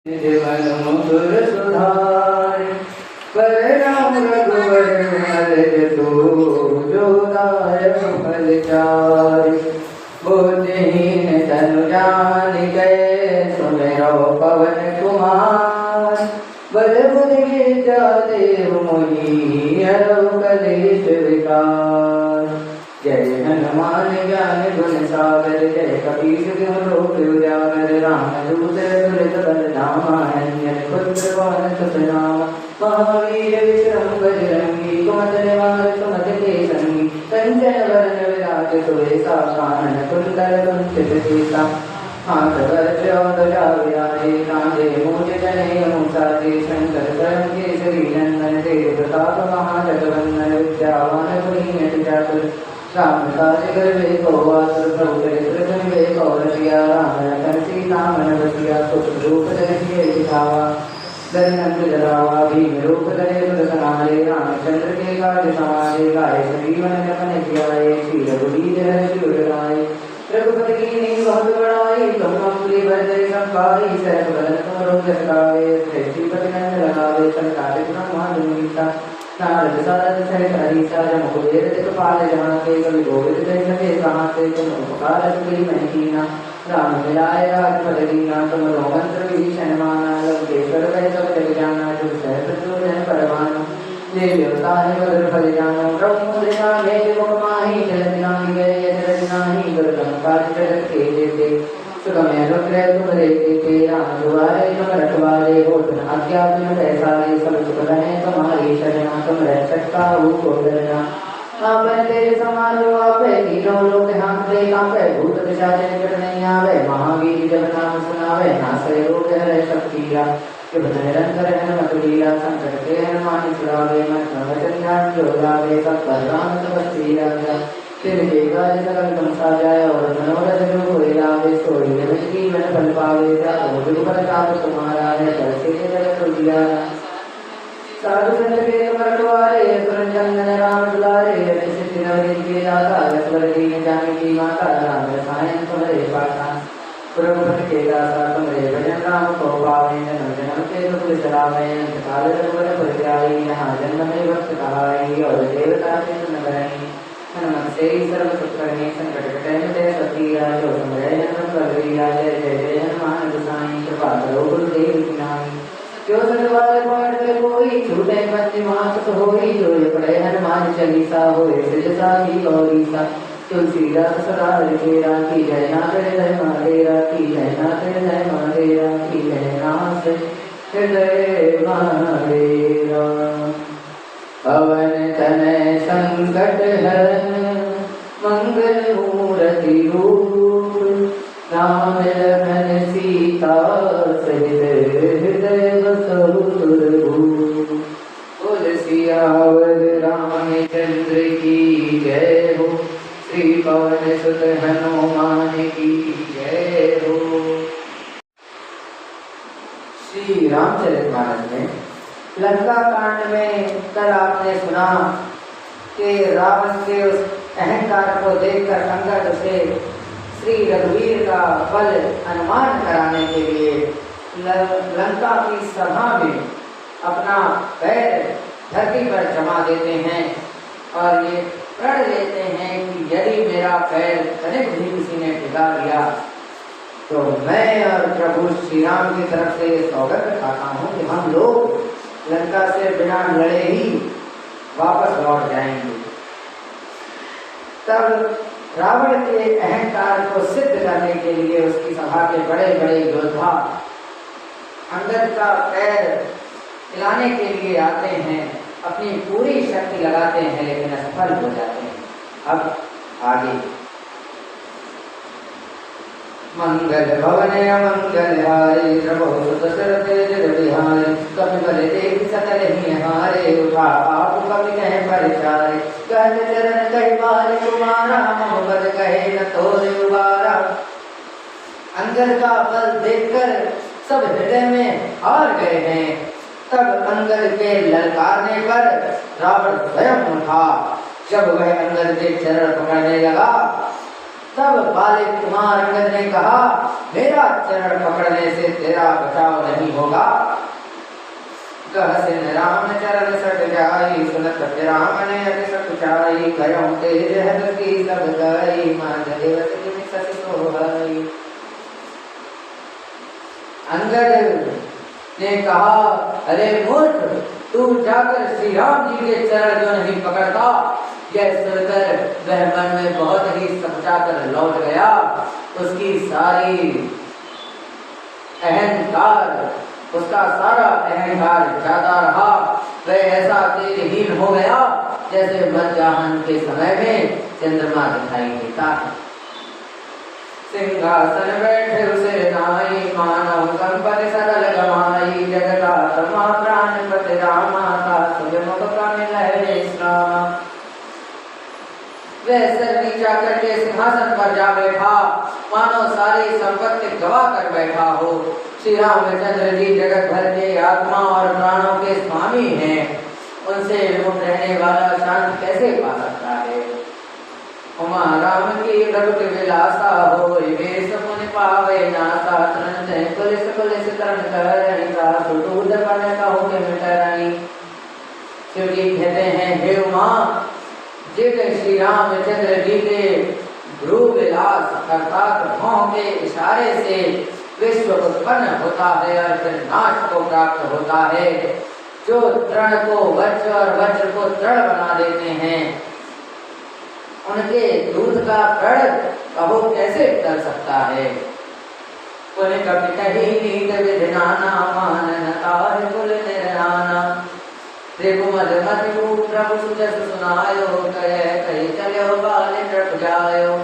जीवन मुकुर सुधार पर राम रघुवर विमल जसु जो दायक फल चारि। बुद्धिहीन तनु जानिके सुमिरो पवन कुमार। बल बुद्धि विद्या देव मोहि हरहु कलेश विकार। जय हनुमान ज्ञान गुण सागर जय कपीस तिहुँ लोक उजागर। रामदूत तुलित बलधामा अंजनी पुत्र पवन सुत नामा। महावीर विक्रम बजरंगी कुमति निवार सुमति के संगी। कंचन वरन विराज सुबेसा कानन कुंडल कुंचित केसा। हाथ वज्र ध्वजा विराजे कांधे मूज जनेऊ मुसाजे। शंकर स्वयं केसरी नंदन तेज प्रताप महाजगवंदन। विद्यावान गुणी अति चातुर राम काज करबे को आतुर। प्रभु चरित्र सुनिबे को रसिया। राम लखन सीता मन बसिया। सुख रूप धरि दिखावा दरिनंद जलावा। भीम रूप धरे सुर समारे। रामचंद्र के काज समारे। गाय संजीवन जपन जियाए। श्री रघुवीर हर्ष उर लाए। रघुपति कीन्ही बहुत बड़ाई। तुम अम्बुली भर संभारी। सहस बदन तुमरो जस गावे। श्रीपति नंद लगावे। संकालिक ब्रह्मांड मुनीसा। नारद सारद सहित हरीसा। जम कुबेर दिखपाल जहांते। कवि गोविंद जय सके कहाते। तुम उपकार सुग्रीव मैं कीना। राम मिलाए राजपद दीना। तुमरो मंत्र विभीषण माना। लंकेश्वर भय सब जग जाना। जुग सहस्र जो जन परवाना। जे देवता है मधुर फल जानो। प्रभु मुद्रिका भेद मुख माहि। जल दिनाहि गए यज रचनाहि। दुर्गम काज जगत के जेते। सुगम अनुग्रह तुम रे ते। राम दुआरे तुम रखवारे। होत न आज्ञा बिनु पैसारे। सब सुख लहै तुम्हारी शरणा। तुम रक्षक काहू को डरना। आपन तेज समारो आपे। तीनों लोक हाँकते कांपे। भूत पिशाच निकट नहीं आवे। महावीर जब नाम सुनावे। नासै रोग हरै सब पीरा। निरंतर हनुमत लीला। संकट के हनुमान छुड़ावे। मन वचन ध्यान जो लावे। सब पर राम तपस्वी राजा। फिर देगा सकल तुम साजाए। और मनोरथ जो कोई लावे। सोई जगत जीवन फल पावे। जाओ जुग फल ताप तुम्हारा है। तरसे जगत उजियारा। साधु संत के रखवारे। सुरन चंदन राम दुलारे। सिद्धि नवनीत के दाता। लक्ष्मण दीन जानकी माता। राम रसायन तुम्हारे पासा। प्रभुपति के दासा तुम्हारे भजन राम को पावे। जन्म जन्म के दुख बिसरावे। काल रघुवर पुर जाई। यहाँ जन्म में भक्त कहाई। और देवता चिंतन करई। हनुमत से सर्व सुख करने। संकट कटै मिटै सब पीरा। जो सुमिरै हनुमत बल बीरा। जय जय जय हनुमान गोसाई। कृपा करो गुरुदेव की नाई। जो सतबार पाठ कोई। छूटै बंदी मास होई। जो ये पढ़े हनुमान चालीसा। होए सिर साही गौरीसा। तुलसीदास सदा रघुवीरा। की जय नाथ हृदय महादेवा। की जय नाथ हृदय महादेवा। की जय नाथ हृदय महादेवा। पवन तनय संकट हरन। मंगल मूर्ति रूप। राम लखन सीता सहित हृदय बसहु सुरभूप। बोल सियावर रामचंद्र की जय हो। श्री पवन सुत हनुमान की जय हो। श्री रामचरितमानस में लंका कांड में कल आपने सुना कि रावण के उस अहंकार को देखकर अंगद से श्री रघुवीर का बल अनुमान कराने के लिए लंका की सभा में अपना पैर धरती पर जमा देते हैं। और ये प्रण लेते हैं कि यदि मेरा पैर तनिक भी किसी ने टिका दिया तो मैं और प्रभु श्री राम की तरफ से सौगंध खाता हूँ कि हम लोग लंका से बिना लड़े ही वापस लौट जाएंगे। तब रावण के अहंकार को सिद्ध करने के लिए उसकी सभा के बड़े बड़े योद्धा अंगद का पैर हिलाने के लिए आते हैं। अपनी पूरी शक्ति लगाते हैं लेकिन असफल हो जाते हैं। अब आगे मंगल भवन मंगल हारे। प्रभु सुत सिर तेज बिहारे। कपि बल देख सकल ही हारे। उठा आप कपि कहे परिचारे। कहत चरण कहि बार कुमारा। मोहब्बत कहे न तोरे उबारा। अंगद का बल देखकर सब हृदय में हार गए हैं। तब अंगद के ललकारने पर रावण स्वयं उठा। जब वह अंगद के चरण पकड़ने लगा तब बालिक कुमार अंगद ने कहा, मेरा चरण पकड़ने से तेरा बचाव नहीं होगा। कहसिन राम चरण सट जाई, सुनत राम ने अति सकुचाई, कयों तेज हर की सब गई, माधदेव की सस सोहई। अंगद ने कहा, अरे मूर्ख, तू जाकर श्री राम जी के चरण जो नहीं पकड़ता। यह सुनकर वह मन में बहुत ही समझाकर लौट गया। उसकी सारी अहंकार, उसका सारा अहंकार जाता रहा। वह ऐसा तेजहीन हो गया जैसे मध्याह्न के समय में चंद्रमा दिखाई देता है। सिंहासन बैठे उसे नाई, मानव संपत्ति सकल गवाई, जगदात्मा प्राणपति रामा, सुजमुख का मिलय श्रामा। वह सर नीचा करके सिंहासन पर जा बैठा, मानो सारी संपत्ति गवा कर बैठा हो। श्री रामचंद्र जी जगत भर के आत्मा और प्राणों के स्वामी हैं, उनसे विमुख रहने वाला शांत कैसे पा सकता है। उमा राम की रघुट विलासा हो, वेश मुनि पावे नासा, तुरंत पुलिस पुलिस तरण करई, सुटूद पन कहु के मिटरई। शिव जी कहते हैं, हे उमा, जिन श्री रामचंद्र जी के भ्रू विलास अर्थात भौं के इशारे से विश्व उत्पन्न होता है और फिर नाश को प्राप्त होता है, जो तृण को वज्र और वज्र को तृण बना देते हैं, उनके दूध का प्रण कहो कैसे कर सकता है। कुल कपि नीत विधिनाना, माननता है कुल निर्णाना। त्रिभुवन मधु प्रभु सुजस सुनायो, कहे कहे चलो बाले नृप जायो।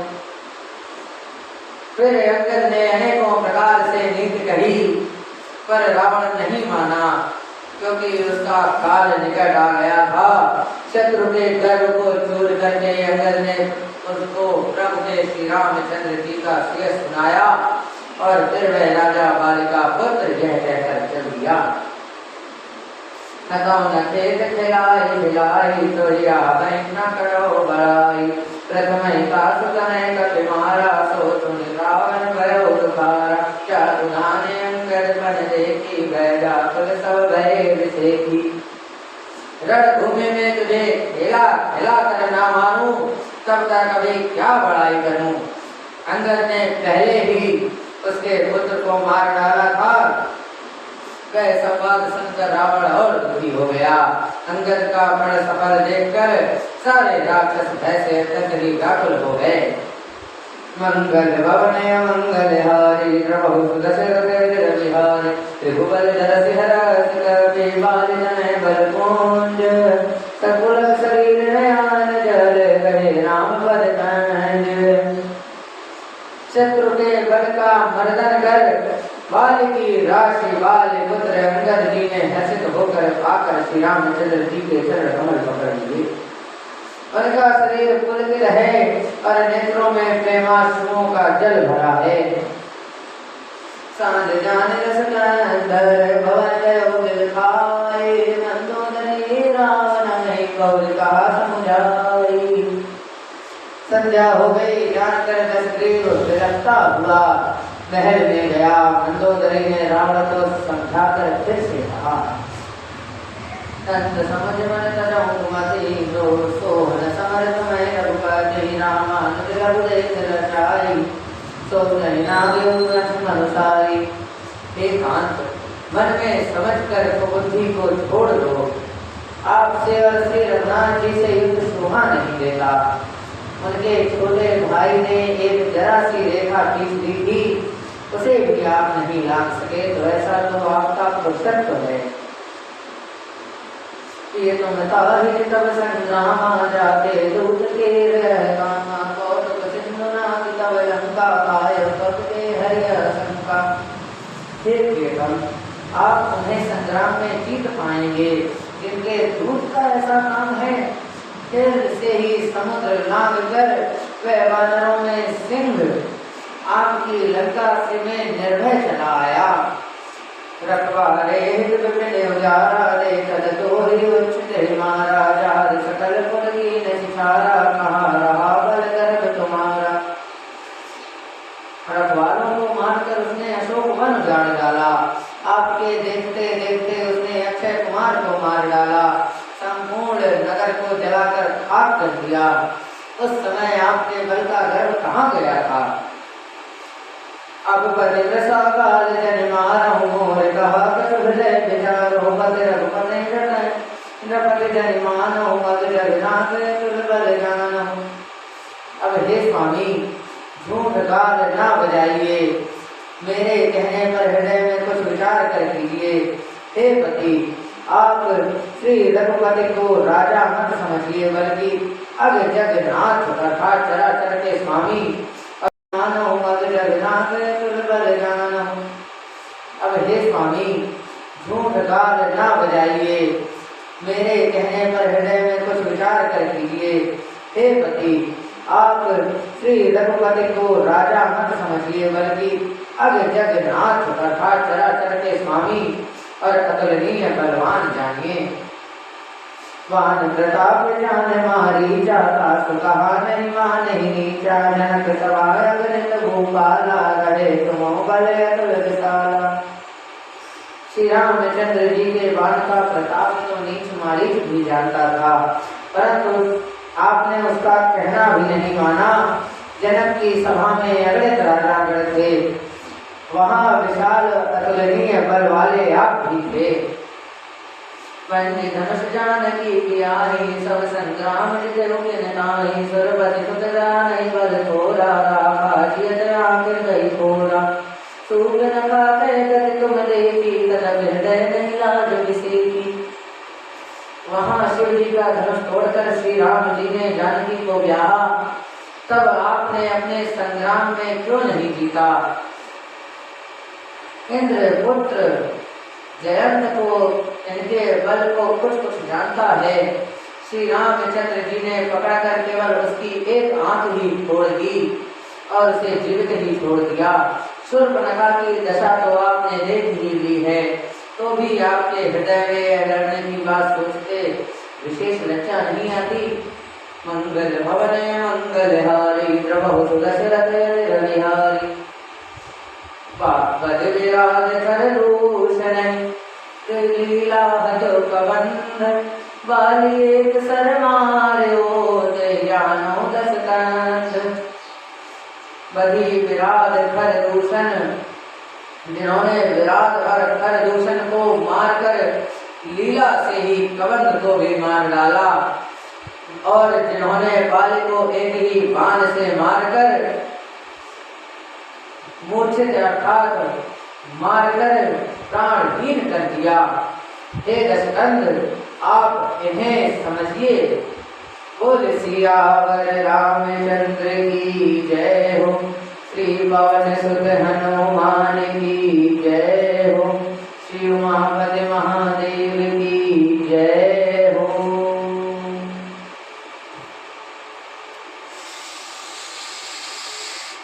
फिर अंगद ने अनेकों प्रकार से नीति कही, पर रावण नहीं माना, क्योंकि उसका काल निकट आ गया था। शत्रु के गर्व को चूर करके अंगद ने उसको प्रभु के श्री रामचंद्र जी का श्रेय सुनाया और फिर वह राजा बालिका पुत्र यह कहकर चल दिया। न खेत खिलाई मिलाई, तो या न करो बड़ाई। प्रथम का सुतने कपि मारा, सो सुन रावण भयो दुखारा। चारु नाने अंगद बन देखी, बैजा कुल सब भये विसेखी। रणभूमि में तुझे खेला खेला कर ना मानूं, तब तक कभी क्या बड़ाई करूं। अंगद ने पहले ही उसके पुत्र को मार डाला था। वह संवाद सुनकर रावण और दुखी हो गया। अंगद का बड़ सफल देखकर सारे राक्षस भय से अत्यंत ही व्याकुल हो गए। मंगल भवन मंगल हारी, प्रभु दशरथ विहारी। त्रिभुवन धर सिहर बाल जन बल पुंज, सकुल शरीर नयन जल गए राम पद कंज। शत्रु के बल का मर्दन कर बाल की राशि वाले पुत्र अंगद जी ने हर्षित होकर आकर श्री रामचंद्र जी के चरण कमल पकड़ लिए। उनका शरीर पुलकित है और नेत्रों में प्रेमाश्रुओं का जल भरा है। सांझ जाने रस अंदर भवन गयो दिल खाए, मंदोदरी रावण नहीं कौल कहा समुझाई। संध्या हो गई, जानकर दशग्रीव विरक्ता हुआ, महल में गया। मंदोदरी ने रावण को समझाकर फिर से कहा, तंत समझ मन तरहु मति, जो सोहन समर्थ मैं रघुपति। रामानुज रघुदेश रचाई, सो नहीं नागे अनुसारी। एकांत मन में समझकर कुबुद्धि को छोड़ दो। आपसे और श्री रघुनाथ जी से युद्ध शोभा नहीं देता। उनके छोटे भाई ने एक जरा सी रेखा खींच दी थी, उसे भी आप नहीं लांघ सके, तो ऐसा तो आपका पुरुषत्व है। ये तो मताहि तब संग्राम, जाते दूत के रहकामा। कौतुक सिंधु नाग तब लंका, आय पद के हरिय शंका। हे प्रियतम, आप उन्हें संग्राम में जीत पाएंगे जिनके दूत का ऐसा काम है। फिर से ही समुद्र लांघ कर वह वानरों में सिंह आपकी लंका से में निर्भय चला आया। रखवारे विपिन उजारा, देखत तोहि उच्चते मारा। जात सकल पुर कीन सिखारा, कहाँ रहा बल गर्भ तुम्हारा। रखवालों को मारकर उसने अशोक वन उजाड़ डाला। आपके देखते देखते उसने अक्षय कुमार को मार डाला, संपूर्ण नगर को जलाकर खाक कर दिया। उस समय आपके बल का गर्व कहाँ गया था। अब परिग्रसा काल जन मारहु मोर कहा कर हृदय विचारो पति रघुपति नृपति जन मानहु मद जगन्नाथ तुलबल जानहु। अब हे स्वामी, झूठ गाल ना बजाइए, मेरे कहने पर हृदय में कुछ विचार कर कीजिए। हे पति, आप श्री रघुपति को राजा मत समझिए, बल्कि अग जगन्नाथ अर्थात चराचर के स्वामी मानहु मद जगन्नाथ तुलबल जानहु। अब हे स्वामी, झूठ गाल ना बजाइए, मेरे कहने पर हृदय में कुछ विचार कर कीजिए। हे पति, आप श्री रघुपति को राजा मत समझिए, बल्कि अग जगन्नाथ अर्थात चराचर के स्वामी और अतुलनीय बलवान जानिए। वान प्रताप जान मारी जाता सुकहा नहीं मान ही नीचा जनक सवाय अगणित भूपाला गढ़े तुमो बल अतुल विशाला। श्री रामचंद्र जी के बाण का प्रताप तो नीच मारीच भी जानता था, परंतु आपने उसका कहना भी नहीं माना। जनक की सभा में अगणित राजागण थे, वहां विशाल अतुलनीय बल वाले आप भी थे। वन्य धनुष जानकी प्यारी सब संग्राम जितयो के नाई सुरपति सुत जानै बल थोरा राखा जियत आखिर गई थोरा। सूग नखा कह गति तुम देखी तलब हृदय नहीं लाज विसेकी। वहां शिव जी का धनुष तोड़कर श्री राम जी ने जानकी को ब्याहा, तब आपने अपने संग्राम में क्यों नहीं जीता। इंद्र पुत्र जयंत को इनके बल को कुछ कुछ जानता है। श्री रामचंद्र जी ने पकड़कर केवल उसकी एक आंख ही तोड़ दी और उसे जीवित ही छोड़ दिया। शूर्पणखा की दशा तो आपने देख ही ली है, तो भी आपके हृदय में लड़ने की बात सोचते विशेष लज्जा नहीं आती। मंगल भवन मंगलहारी प्रभु सुदशरथ रविहारी। पद विराज कर दूषण लीला जो कबंध बाली एक सर मार्यो जानो दस कंध। बधी विराज कर दूषण, जिन्होंने विराट और कर दूषण को मारकर लीला से ही कबंध को भी मार डाला, और जिन्होंने बाली को एक ही बाण से मारकर मूर्छित अर्थात मारकर प्राणहीन कर दिया। हे दशकंद, आप इन्हें समझिए। बोल सियावर रामचंद्र की जय हो, श्री पवन सुत हनुमान की जय हो, श्री उमापति महादेव की जय